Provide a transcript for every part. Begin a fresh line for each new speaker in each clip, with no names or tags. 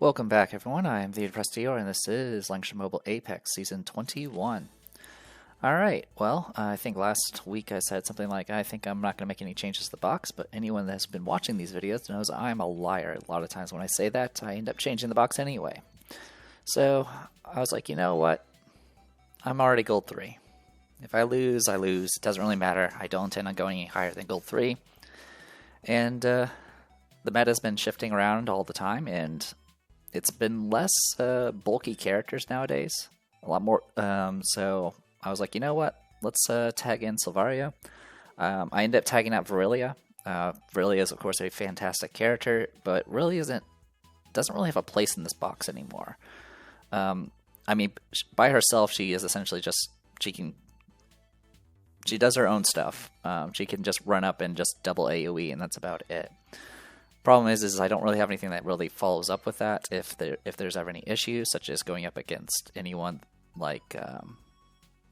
Welcome back, everyone. I am the Impressed Dior, and this is Langrisser Mobile Apex Season 21. Alright, well, I think last week I said something like, I think I'm not going to make any changes to the box, but anyone that has been watching these videos knows I'm a liar. A lot of times when I say that, I end up changing the box anyway. So, I was like, you know what? I'm already Gold 3. If I lose, I lose. It doesn't really matter. I don't intend on going any higher than Gold 3. And, the meta's been shifting around all the time, and it's been less bulky characters nowadays, a lot more. So I was like, you know what? Let's tag in Silvaria. I ended up tagging out Virilia. Virilia is, of course, a fantastic character, but really doesn't really have a place in this box anymore. I mean, by herself, she is essentially just she does her own stuff. She can just run up and just double AoE, and that's about it. Problem is I don't really have anything that really follows up with that if there's ever any issues, such as going up against anyone like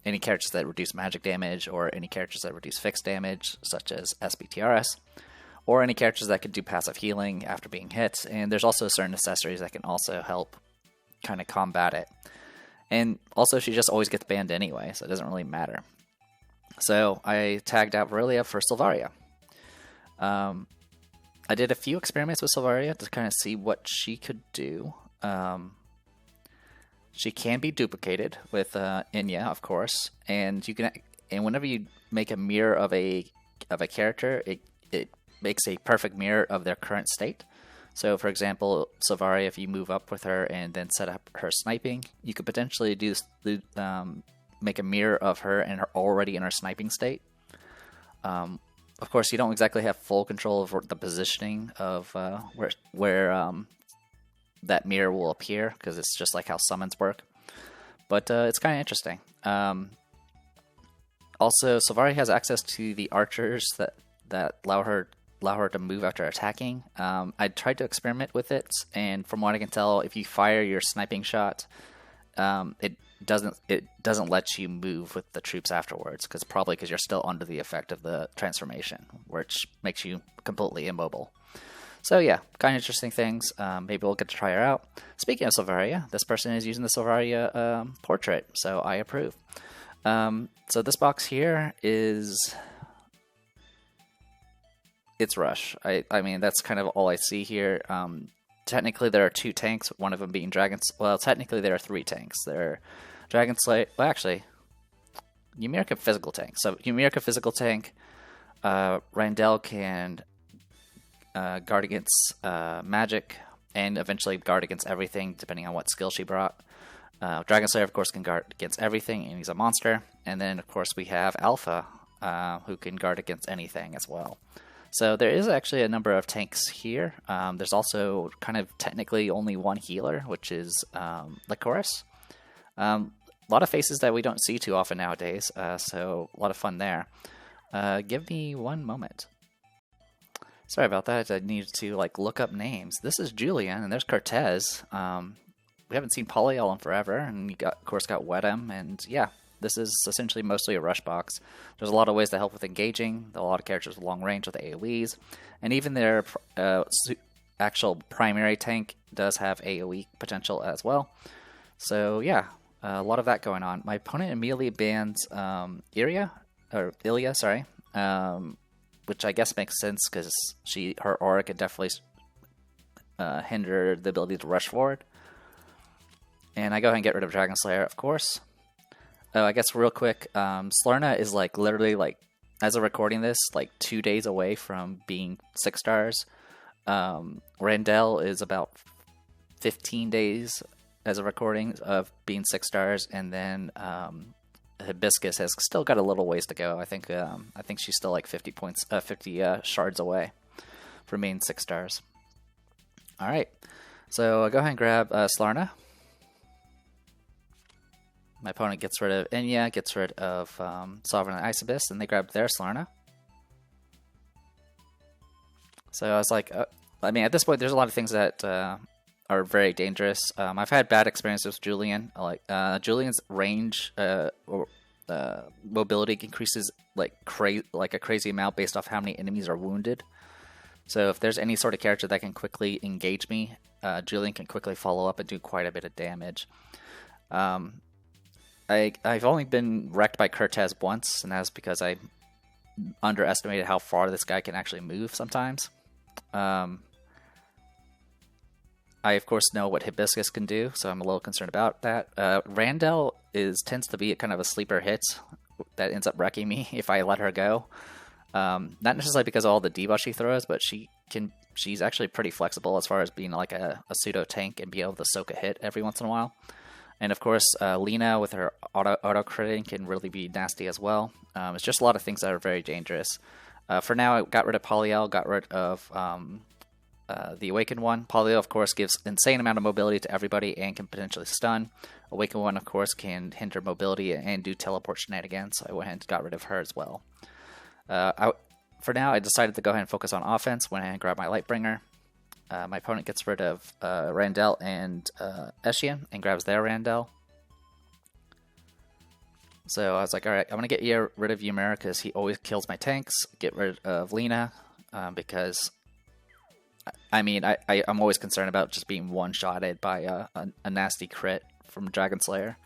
any characters that reduce magic damage, or any characters that reduce fixed damage, such as SBTRS, or any characters that can do passive healing after being hit. And there's also certain accessories that can also help kind of combat it. And also, she just always gets banned anyway, so it doesn't really matter. So I tagged out Virilia for Silvaria. I did a few experiments with Silvaria to kind of see what she could do. She can be duplicated with Inya, of course, and whenever you make a mirror of a character, it makes a perfect mirror of their current state. So, for example, Silvaria, if you move up with her and then set up her sniping, you could potentially make a mirror of her and her already in her sniping state. Of course, you don't exactly have full control of the positioning of where that mirror will appear, because it's just like how summons work. But it's kind of interesting. Also, Silvaria has access to the archers that allow her to move after attacking. I tried to experiment with it, and from what I can tell, if you fire your sniping shot, it doesn't let you move with the troops afterwards, probably because you're still under the effect of the transformation, which makes you completely immobile. So yeah, kind of interesting things. Maybe we'll get to try her out. Speaking of Silvaria, this person is using the Silvaria portrait, so I approve. So this box here it's Rush. I mean, that's kind of all I see here. Technically, there are 2 tanks, one of them being Dragon... Well, technically, there are 3 tanks. There are Dragon Slayer... Well, actually, Numerica Physical Tank. So, Numerica Physical Tank, Randall can guard against magic, and eventually guard against everything, depending on what skill she brought. Dragon Slayer, of course, can guard against everything, and he's a monster. And then, of course, we have Alpha, who can guard against anything as well. So there is actually a number of tanks here. There's also kind of technically only one healer, which is Langrisser. A lot of faces that we don't see too often nowadays, so a lot of fun there. Give me one moment. Sorry about that. I needed to look up names. This is Julian, and there's Cortez. We haven't seen Polyel in forever, and you of course got Wedem, and yeah. This is essentially mostly a rush box. There's a lot of ways to help with engaging. There are a lot of characters with long range with AoEs. And even their actual primary tank does have AoE potential as well. So yeah, a lot of that going on. My opponent immediately bans Ilya, which I guess makes sense because her aura could definitely hinder the ability to rush forward. And I go ahead and get rid of Dragon Slayer, of course. I guess real quick, Slarna is literally as of recording this, 2 days away from being 6 stars. Randall is about 15 days as of recording of being 6 stars, and then Hibiscus has still got a little ways to go. I think she's still 50 shards away from being 6 stars. All right, so I'll go ahead and grab Slarna. My opponent gets rid of Inya, gets rid of Sovereign and Ice Abyss, and they grab their Slarna. So I was like, I mean, at this point, there's a lot of things that are very dangerous. I've had bad experiences with Julian. Julian's range or mobility increases like a crazy amount based off how many enemies are wounded. So if there's any sort of character that can quickly engage me, Julian can quickly follow up and do quite a bit of damage. I've only been wrecked by Cortez once, and that's because I underestimated how far this guy can actually move sometimes. I, of course, know what Hibiscus can do, so I'm a little concerned about that. Randall tends to be kind of a sleeper hit that ends up wrecking me if I let her go. Not necessarily because of all the debuffs she throws, but she's actually pretty flexible as far as being like a pseudo tank and be able to soak a hit every once in a while. And of course, Lena with her auto critting can really be nasty as well. It's just a lot of things that are very dangerous. For now, I got rid of Polyel, got rid of the Awakened one. Polyel, of course, gives insane amount of mobility to everybody and can potentially stun. Awakened one, of course, can hinder mobility and do teleport shenanigans, so I went ahead and got rid of her as well. For now, I decided to go ahead and focus on offense. Went ahead and grabbed my Lightbringer. My opponent gets rid of Randall and Eshian and grabs their Randall. So I was like, alright, I'm going to get rid of Ymir because he always kills my tanks. Get rid of Lena because, I mean, I'm always concerned about just being one-shotted by a nasty crit from Dragon Slayer.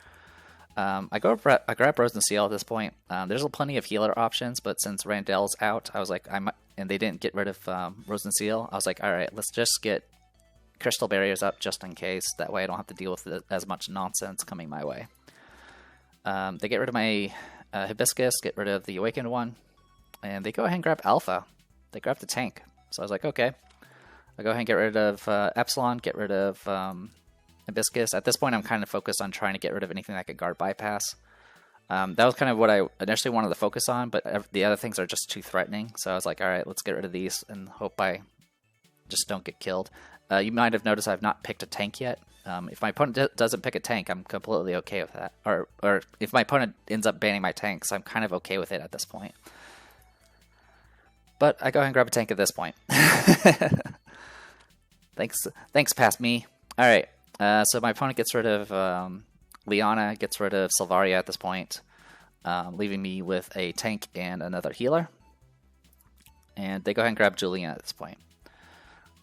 I grab Frozen Seal at this point. There's plenty of healer options, but since Randall's out, I was like, and they didn't get rid of Frozen Seal, I was like, alright, let's just get Crystal Barriers up just in case. That way I don't have to deal with as much nonsense coming my way. They get rid of my Hibiscus, get rid of the Awakened one, and they go ahead and grab Alpha. They grab the tank. So I was like, okay. I'll go ahead and get rid of Epsilon, get rid of Hibiscus. At this point, I'm kind of focused on trying to get rid of anything that could guard bypass. That was kind of what I initially wanted to focus on, but the other things are just too threatening. So I was like, alright, let's get rid of these and hope I just don't get killed. You might have noticed I've not picked a tank yet. If my opponent doesn't pick a tank, I'm completely okay with that. Or if my opponent ends up banning my tanks, I'm kind of okay with it at this point. But I go ahead and grab a tank at this point. Thanks, past me. Alright. So my opponent gets rid of Liana, gets rid of Silvaria at this point, leaving me with a tank and another healer. And they go ahead and grab Julian at this point.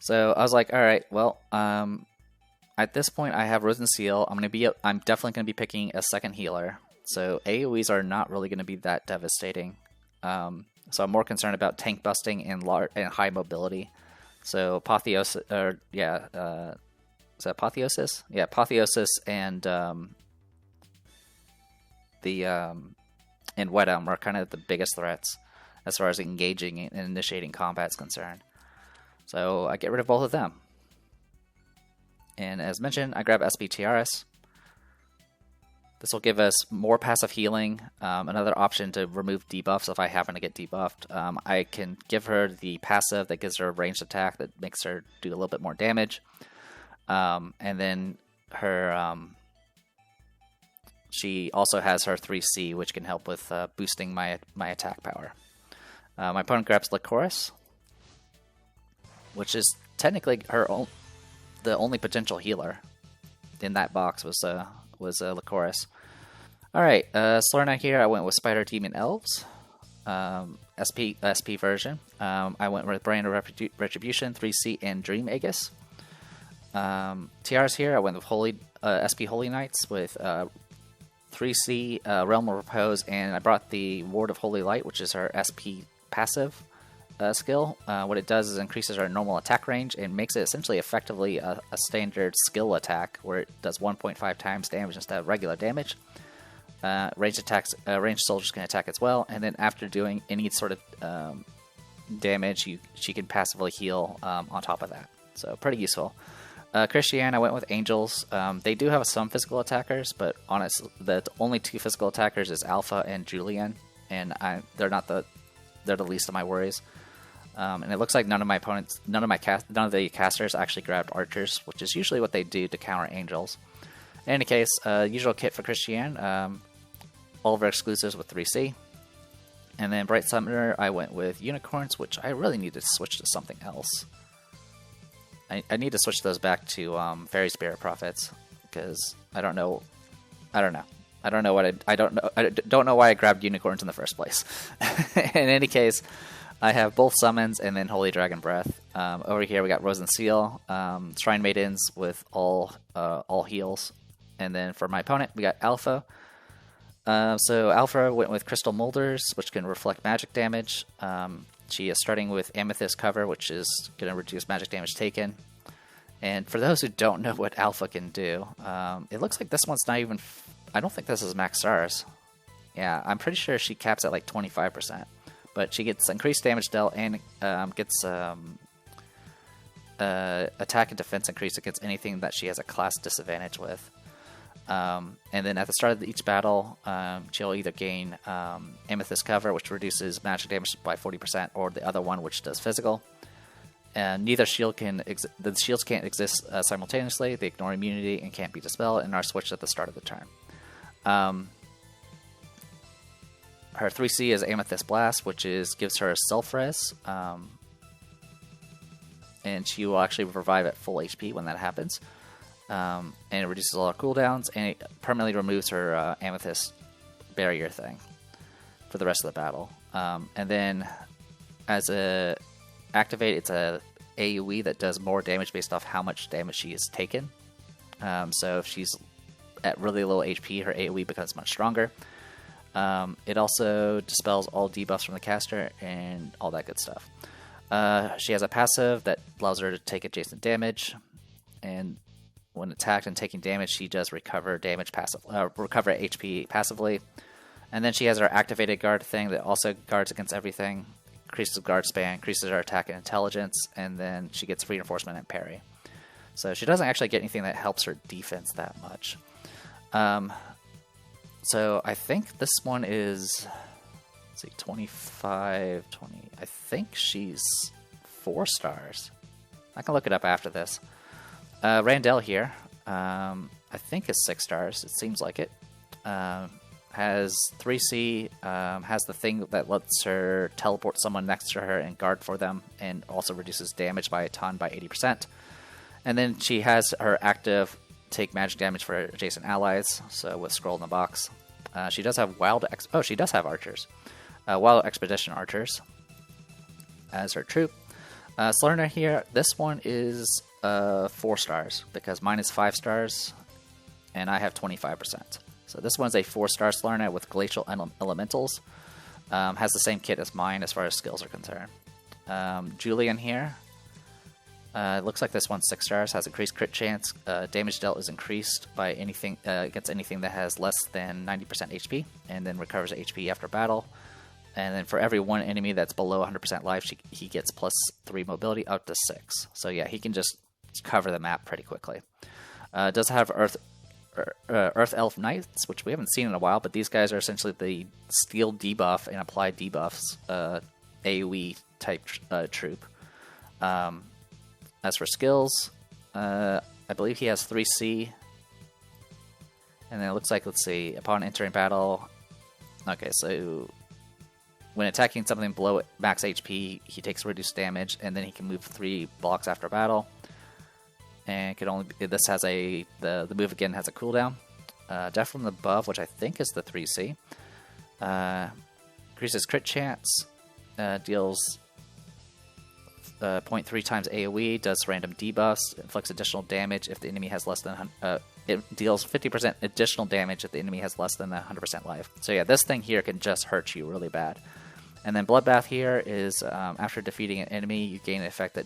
So I was like, alright, well, at this point I have Rose and Seal. I'm definitely going to be picking a second healer. So AoEs are not really going to be that devastating. So I'm more concerned about tank busting and high mobility. So Apotheosis, is that Apotheosis? Yeah, Apotheosis and Wet Elm are kind of the biggest threats as far as engaging and initiating combat is concerned. So I get rid of both of them. And as mentioned, I grab SPTRS. This will give us more passive healing, another option to remove debuffs if I happen to get debuffed. I can give her the passive that gives her a ranged attack that makes her do a little bit more damage. And then her, she also has her 3C, which can help with boosting my attack power. My opponent grabs Lycoris, which is technically the only potential healer in that box was Lycoris. Alright, Slurna here, I went with Spider Demon Elves, SP version. I went with Brand of Retribution, 3C, and Dream Aegis. TRs here, I went with SP Holy Knights with 3C, Realm of Repose, and I brought the Ward of Holy Light, which is her SP passive skill. What it does is increases our normal attack range and makes it essentially effectively a standard skill attack where it does 1.5 times damage instead of regular damage. Ranged soldiers can attack as well, and then after doing any sort of damage, she can passively heal on top of that. So pretty useful. Christiane, I went with Angels. They do have some physical attackers, but honestly, the only two physical attackers is Alpha and Julian, and they're the least of my worries. And it looks like none of the casters actually grabbed archers, which is usually what they do to counter angels. In any case, usual kit for Christiane, all of our exclusives with 3C. And then Bright Summoner, I went with Unicorns, which I really need to switch to something else. I need to switch those back to Fairy Spirit Prophets, because I don't know why I grabbed Unicorns in the first place. In any case, I have both summons and then Holy Dragon Breath. Over here we got Rose and Seal, Shrine Maidens with all heals. And then for my opponent, we got Alpha. So Alpha went with Crystal Molders, which can reflect magic damage. She is starting with Amethyst Cover, which is going to reduce magic damage taken. And for those who don't know what Alpha can do, it looks like this one's not even... I don't think this is max stars. Yeah, I'm pretty sure she caps at like 25%. But she gets increased damage dealt and gets attack and defense increase against anything that she has a class disadvantage with. And then at the start of each battle, she'll either gain Amethyst Cover, which reduces magic damage by 40%, or the other one, which does physical. And neither shield the shields can't exist simultaneously. They ignore immunity and can't be dispelled, and are switched at the start of the turn. Her 3C is Amethyst Blast, which gives her self-res, and she will actually revive at full HP when that happens. And it reduces all her cooldowns, and it permanently removes her Amethyst barrier thing for the rest of the battle. And then as a activate, it's a AoE that does more damage based off how much damage she has taken. So if she's at really low HP, her AoE becomes much stronger. It also dispels all debuffs from the caster and all that good stuff. She has a passive that allows her to take adjacent damage, and when attacked and taking damage, she does recover recover HP passively. And then she has her activated guard thing that also guards against everything, increases guard span, increases her attack and intelligence, and then she gets reinforcement and parry. So she doesn't actually get anything that helps her defense that much. So I think this one is, let's see, 25, 20. I think she's 4 stars. I can look it up after this. Randall here, I think is 6 stars. It seems like it. Has 3C, has the thing that lets her teleport someone next to her and guard for them, and also reduces damage by a ton by 80%. And then she has her active take magic damage for adjacent allies, so with Scroll in the Box. She does have she does have archers. Wild Expedition archers as her troop. Slarna here, this one is 4 stars, because mine is 5 stars, and I have 25%. So this one's a 4-star Slarna with Glacial Elementals. Has the same kit as mine as far as skills are concerned. Julian here. It looks like this one's 6 stars, has increased crit chance. Damage dealt is increased by anything against anything that has less than 90% HP, and then recovers HP after battle. And then for every one enemy that's below 100% life, he gets +3 mobility up to 6. So yeah, he can just cover the map pretty quickly. Does have Earth Elf Knights, which we haven't seen in a while, but these guys are essentially the steal debuff and apply debuffs AoE type troop. As for skills, I believe he has 3C. And then it looks like, let's see, upon entering battle... Okay, so when attacking something below max HP, he takes reduced damage, and then he can move 3 blocks after battle. And this has the move again has a cooldown. Death from above, which I think is the 3C. Increases crit chance, deals 0.3 times AoE, does random debuffs, inflicts additional damage if the enemy has less than it deals 50% additional damage if the enemy has less than 100% life. So yeah, this thing here can just hurt you really bad. And then Bloodbath here is after defeating an enemy, you gain an effect that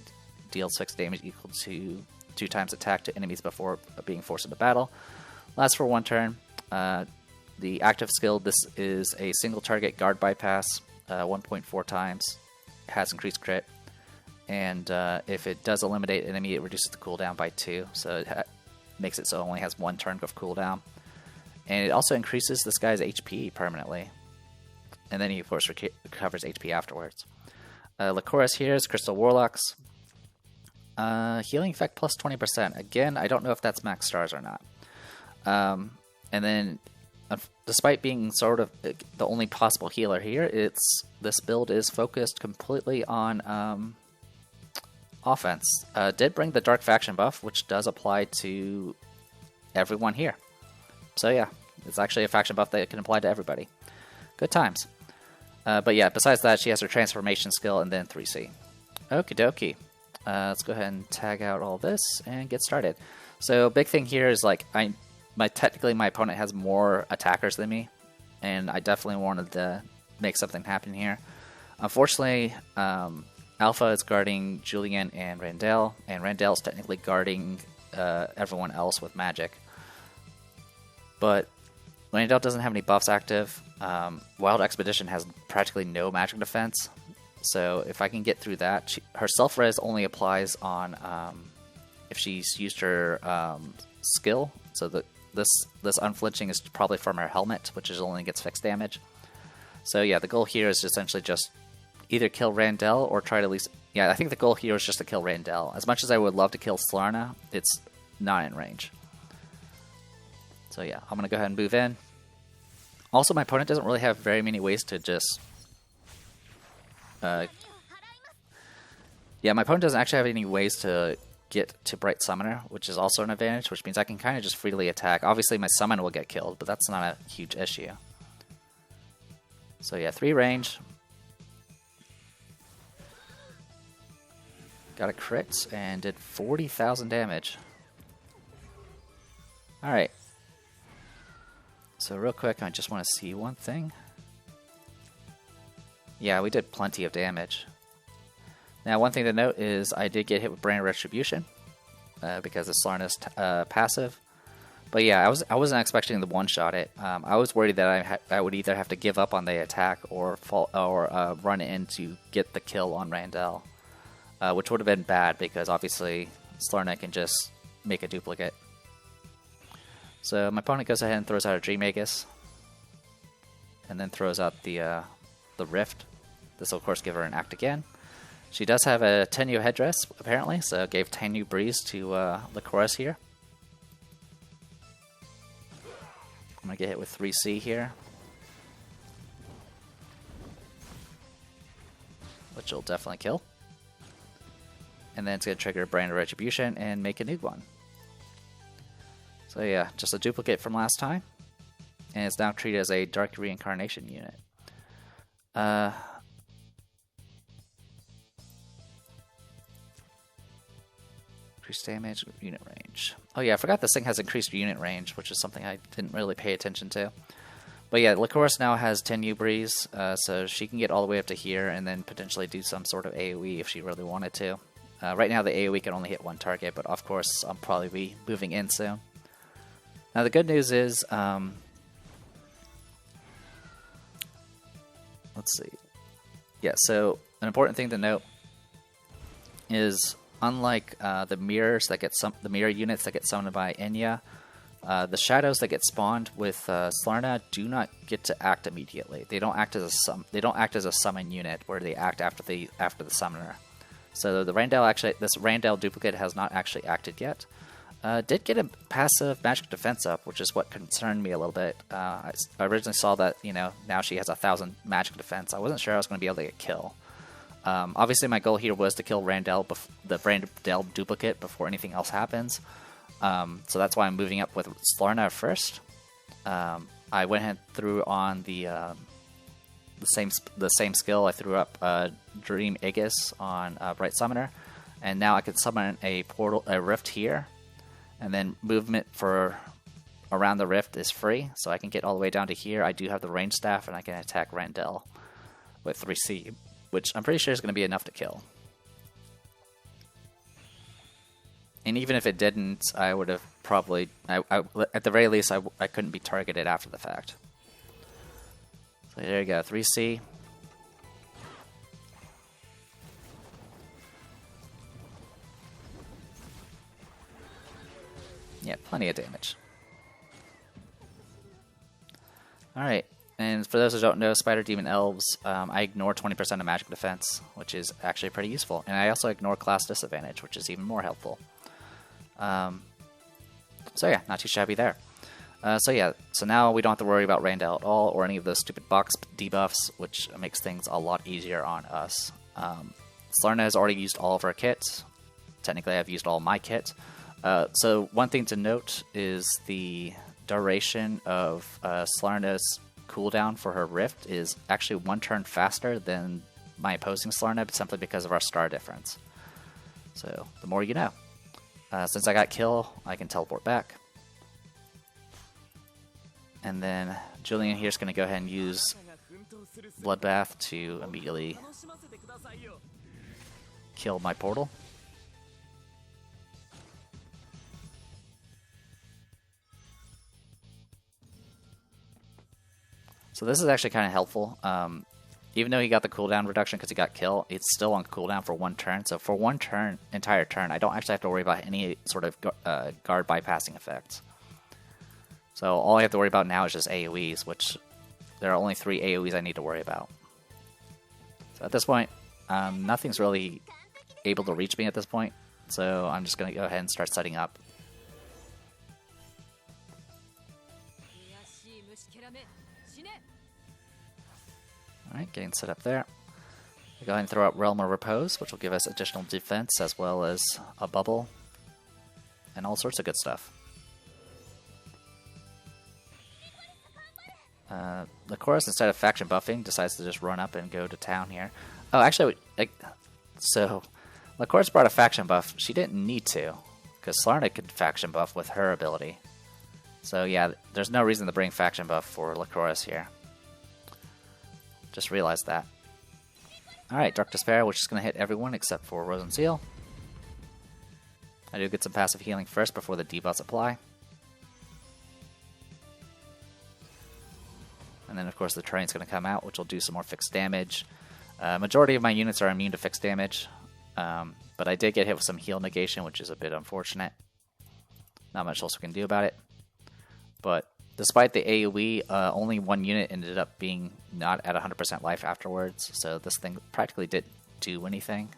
deals 6 damage equal to 2 times attack to enemies before being forced into battle. Lasts for 1 turn. The active skill, this is a single target guard bypass, 1.4 times, has increased crit. And if it does eliminate an enemy, it reduces the cooldown by 2, so it makes it so it only has 1 turn of cooldown. And it also increases this guy's HP permanently. And then he, of course, recovers HP afterwards. Lycoris here is Crystal Warlocks. Healing effect plus 20%. Again, I don't know if that's max stars or not. And then, despite being sort of the only possible healer here, this build is focused completely on offense. Did bring the Dark Faction buff, which does apply to everyone here. So yeah, it's actually a faction buff that can apply to everybody. Good times. But yeah, besides that, she has her transformation skill and then 3C. Okie dokie. Let's go ahead and tag out all this and get started. So big thing here is like technically my opponent has more attackers than me, and I definitely wanted to make something happen here. Unfortunately, Alpha is guarding Julian and Randall is technically guarding everyone else with magic. But Randall doesn't have any buffs active. Wild Expedition has practically no magic defense. So if I can get through that, her self-res only applies on if she's used her skill. So this unflinching is probably from her helmet, which is only gets fixed damage. So yeah, the goal here is essentially just either kill Randall or try to at least... Yeah, I think the goal here is just to kill Randall. As much as I would love to kill Slarna, it's not in range. So yeah, I'm going to go ahead and move in. Also, my opponent doesn't really have very many ways to just... yeah, my opponent doesn't actually have any ways to get to Bright Summoner, which is also an advantage, which means I can kind of just freely attack. Obviously, my summon will get killed, but that's not a huge issue. So yeah, 3 range. Got a crit and did 40,000 damage. Alright. So real quick, I just want to see one thing. Yeah, we did plenty of damage. Now, one thing to note is I did get hit with Brand of Retribution because of Slarna's passive. But yeah, I wasn't expecting to one-shot it. I was worried that I would either have to give up on the attack or run in to get the kill on Randall, which would have been bad because obviously Slarna can just make a duplicate. So my opponent goes ahead and throws out a Dream Aegis, and then throws out the Rift. This will of course give her an act again. She does have a Tenyu headdress apparently, so gave Tenyu Breeze to Lycoris here. I'm gonna get hit with 3C here, which will definitely kill. And then it's gonna trigger Brand of Retribution and make a new one. So yeah, just a duplicate from last time, and it's now treated as a Dark Reincarnation unit. Increased damage, unit range. Oh yeah, I forgot this thing has increased unit range, which is something I didn't really pay attention to. But yeah, Lycoris now has Tenyu Breeze, so she can get all the way up to here and then potentially do some sort of AoE if she really wanted to. Right now the AoE can only hit one target, but of course I'll probably be moving in soon. Now the good news is, let's see. Yeah, so an important thing to note is, unlike the mirrors that get the mirror units that get summoned by Enya, the shadows that get spawned with Slarna do not get to act immediately. They don't act as a summon unit where they act after the summoner. So the this Randall duplicate has not actually acted yet. Did get a passive magic defense up, which is what concerned me a little bit. I originally saw that, now she has 1,000 magic defense. I wasn't sure I was going to be able to get kill. Obviously, my goal here was to kill the Randall duplicate before anything else happens. So that's why I'm moving up with Slarna first. I went ahead and threw on the same skill. I threw up Dream Aegis on Bright Summoner, and now I can summon a rift here. And then movement for around the rift is free, so I can get all the way down to here. I do have the range staff, and I can attack Randall with 3C, which I'm pretty sure is going to be enough to kill. And even if it didn't, I would have probably... at the very least, I couldn't be targeted after the fact. So there you go, 3C. Yeah, plenty of damage. Alright, and for those who don't know, Spider Demon Elves, I ignore 20% of magic defense, which is actually pretty useful. And I also ignore class disadvantage, which is even more helpful. So yeah, not too shabby there. So now we don't have to worry about Randall at all, or any of those stupid box debuffs, which makes things a lot easier on us. Slarna has already used all of her kits. Technically, I've used all my kit. So one thing to note is the duration of Slarna's cooldown for her Rift is actually 1 turn faster than my opposing Slarneb, simply because of our star difference. So, the more you know. Since I got kill, I can teleport back. And then Julian here is going to go ahead and use Bloodbath to immediately kill my portal. So this is actually kind of helpful. Even though he got the cooldown reduction because he got kill, it's still on cooldown for 1 turn. So for 1 turn, entire turn, I don't actually have to worry about any sort of guard bypassing effects. So all I have to worry about now is just AoEs, which there are only 3 AoEs I need to worry about. So at this point, nothing's really able to reach me at this point. So I'm just going to go ahead and start setting up. Alright, getting set up there. We'll go ahead and throw out Realm of Repose, which will give us additional defense as well as a bubble and all sorts of good stuff. Lycoris, instead of faction buffing, decides to just run up and go to town here. Oh, actually, so Lycoris brought a faction buff. She didn't need to, because Slarna could faction buff with her ability. So yeah, there's no reason to bring faction buff for Lycoris here. Just realized that. Alright, Dark Despair, which is going to hit everyone except for Rose and Seal. I do get some passive healing first before the debuffs apply. And then, of course, the terrain's going to come out, which will do some more fixed damage. Majority of my units are immune to fixed damage, but I did get hit with some heal negation, which is a bit unfortunate. Not much else we can do about it. But despite the AoE, only 1 unit ended up being not at 100% life afterwards, so this thing practically didn't do anything.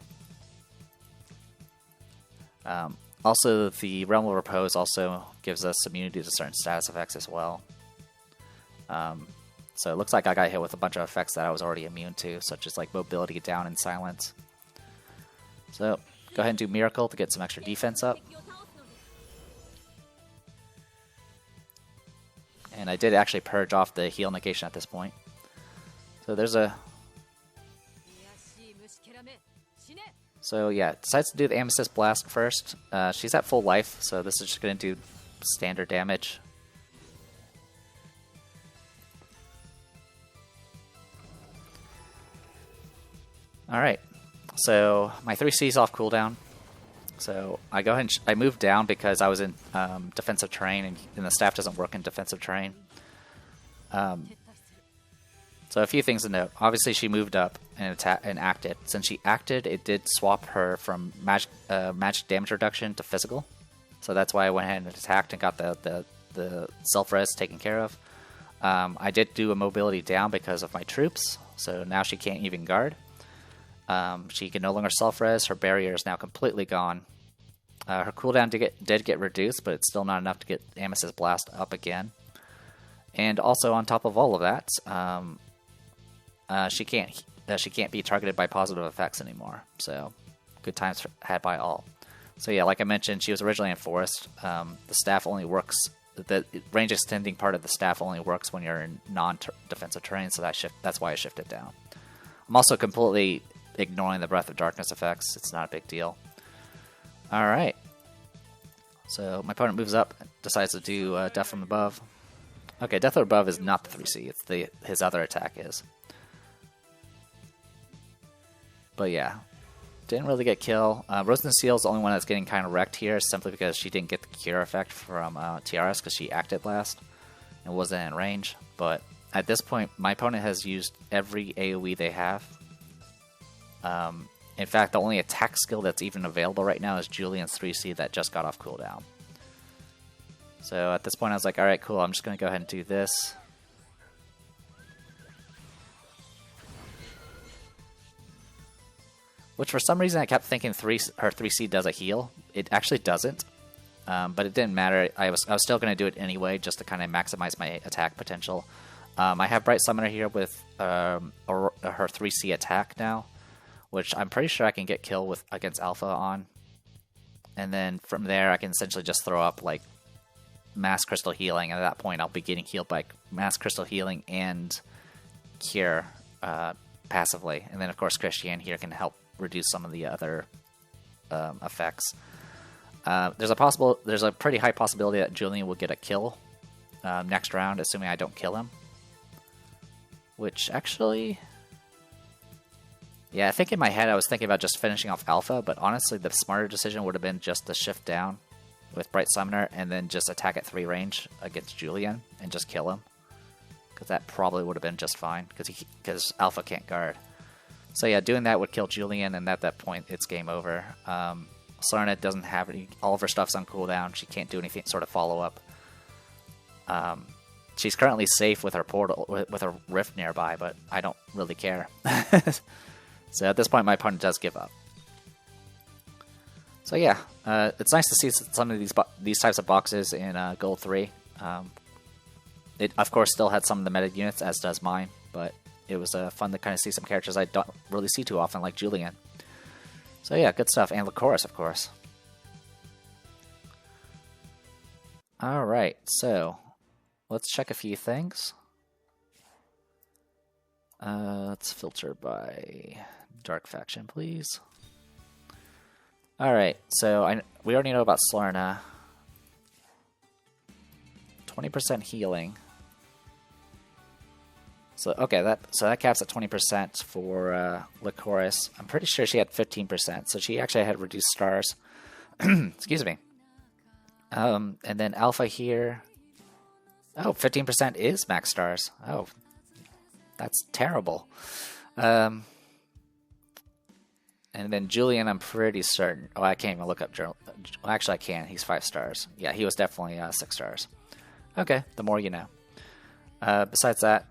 Also, the Realm of Repose also gives us immunity to certain status effects as well. So it looks like I got hit with a bunch of effects that I was already immune to, such as like mobility down and silence. So go ahead and do Miracle to get some extra defense up. And I did actually purge off the heal negation at this point. So there's a... So yeah, decides to do the Amethyst Blast first. She's at full life, so this is just going to do standard damage. Alright, so my 3C's off cooldown. So I go ahead and I moved down because I was in defensive terrain, and the staff doesn't work in defensive terrain. So a few things to note. Obviously, she moved up and acted. Since she acted, it did swap her from magic damage reduction to physical. So that's why I went ahead and attacked and got the self-res taken care of. I did do a mobility down because of my troops, so now she can't even guard. She can no longer self-res. Her barrier is now completely gone. Her cooldown did get reduced, but it's still not enough to get Amethyst Blast up again. And also on top of all of that, she can't be targeted by positive effects anymore. So good times had by all. So yeah, like I mentioned, she was originally in Forest. The staff only works. The range extending part of the staff only works when you're in non-defensive terrain. So that's why I shifted down. I'm also completely ignoring the Breath of Darkness effects. It's not a big deal. Alright. So my opponent moves up, decides to do Death from Above. Okay, Death from Above is not the 3C, it's his other attack is. But yeah, didn't really get kill. Rose and Seal is the only one that's getting kind of wrecked here, simply because she didn't get the cure effect from TRS because she acted last and wasn't in range. But at this point, my opponent has used every AoE they have. In fact, the only attack skill that's even available right now is Julian's 3C that just got off cooldown. So at this point I was like, alright, cool, I'm just going to go ahead and do this. Which for some reason I kept thinking her 3C does a heal. It actually doesn't. But it didn't matter. I was still going to do it anyway, just to kind of maximize my attack potential. I have Bright Summoner here with her 3C attack now, which I'm pretty sure I can get kill against Alpha on. And then from there I can essentially just throw up like mass crystal healing, and at that point I'll be getting healed by mass crystal healing and cure passively. And then of course Christian here can help reduce some of the other effects. There's a pretty high possibility that Julian will get a kill next round, assuming I don't kill him. Which actually, yeah, I think in my head I was thinking about just finishing off Alpha, but honestly the smarter decision would have been just to shift down with Bright Summoner and then just attack at 3 range against Julian and just kill him. Because that probably would have been just fine, because Alpha can't guard. So yeah, doing that would kill Julian, and at that point it's game over. Slarna doesn't have any, all of her stuff's on cooldown, she can't do anything sort of follow-up. She's currently safe with her portal, with her rift nearby, but I don't really care. So at this point, my opponent does give up. So yeah, it's nice to see some of these types of boxes in Gold 3. It of course still had some of the meta units, as does mine, but it was fun to kind of see some characters I don't really see too often, like Julian. So yeah, good stuff, and Langrisser, of course. All right, so let's check a few things. Let's filter by Dark Faction, please. Alright, so we already know about Slarna. 20% healing. So okay, that caps at 20% for Langrisser. I'm pretty sure she had 15%, so she actually had reduced stars. Excuse me. And then Alpha here. Oh, 15% is max stars. Oh, that's terrible. And then Julian, I'm pretty certain. Oh, I can't even look up. Well, actually, I can. He's 5 stars. Yeah, he was definitely 6 stars. Okay, the more you know. Besides that,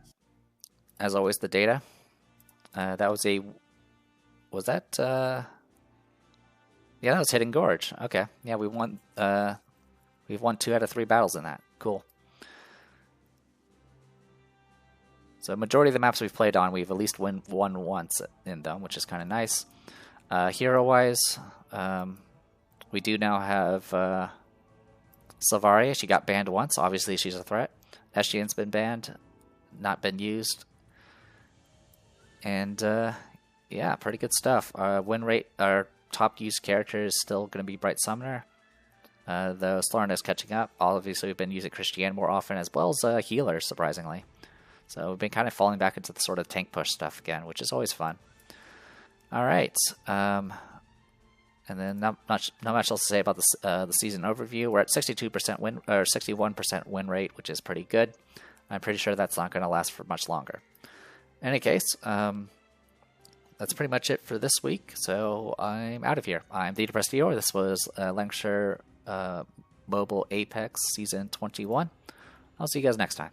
as always, the data. That was a. Was that? Yeah, that was Hidden Gorge. Okay, yeah, we won. We've won 2 out of 3 battles in that. Cool. So majority of the maps we've played on, we've at least won once in them, which is kind of nice. Hero-wise, we do now have Sylvaria. She got banned once. Obviously, she's a threat. Eshian's been banned, not been used. And, yeah, pretty good stuff. Win rate, our top used character is still going to be Bright Summoner. Though Slarna is catching up. Obviously, we've been using Christian more often, as well as healers, surprisingly. So we've been kind of falling back into the sort of tank push stuff again, which is always fun. All right, and then not much else to say about the season overview. We're at 62% win or 61% win rate, which is pretty good. I'm pretty sure that's not going to last for much longer. In any case, that's pretty much it for this week. So I'm out of here. I'm the Depressed Dior. This was Langrisser Mobile Apex Season 21. I'll see you guys next time.